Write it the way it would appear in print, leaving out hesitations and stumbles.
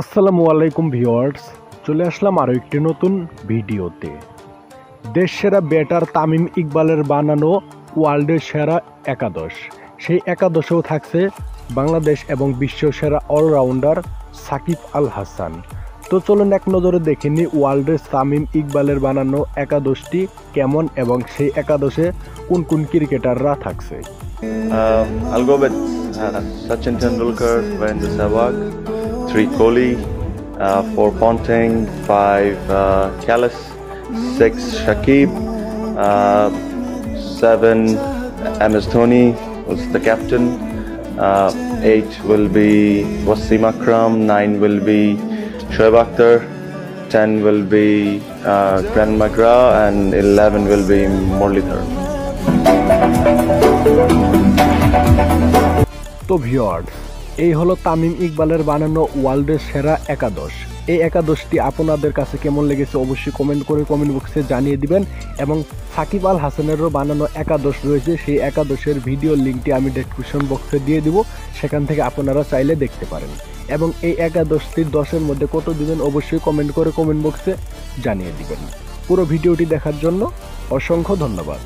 আসসালামু আলাইকুম ভিউয়ার্স, চলে আসলাম আরও একটি নতুন ভিডিওতে। দেশ সেরা ব্যাটার তামিম ইকবালের বানানো ওয়ার্ল্ডের সেরা একাদশ, সেই একাদশেও থাকছে বাংলাদেশ এবং বিশ্ব সেরা অলরাউন্ডার সাকিব আল হাসান। তো চলুন এক নজরে দেখে নিই ওয়ার্ল্ডের তামিম ইকবালের বানানো একাদশটি কেমন এবং সেই একাদশে কোন কোন ক্রিকেটাররা থাকছে। I'll go with Sachin Tendulkar, Virendra Sehwag, 3 Kohli, 4 Ponting, 5 Kallis, 6 Shakib, 7 MS Dhoni, who's the captain, 8 will be Wasim Akram, 9 will be Shoaib Akhtar, 10 will be Glenn McGrath, and 11 will be Muralidhar. তো viewers, এই হলো তামিম ইকবালের বানানো ওয়ার্ল্ডের সেরা একাদশ। এই একাদশটি আপনাদের কাছে কেমন লেগেছে অবশ্যই কমেন্ট করে কমেন্ট বক্সে জানিয়ে দিবেন। এবং সাকিব আল হাসানেরও বানানো একাদশ রয়েছে, সেই একাদশের ভিডিও লিঙ্কটি আমি ডেসক্রিপশন বক্সে দিয়ে দিব, সেখান থেকে আপনারা চাইলে দেখতে পারেন। এবং এই একাদশটির 10-এর মধ্যে কত দিবেন অবশ্যই কমেন্ট করে কমেন্ট বক্সে জানিয়ে দিবেন। পুরো ভিডিওটি দেখার জন্য অসংখ্য ধন্যবাদ।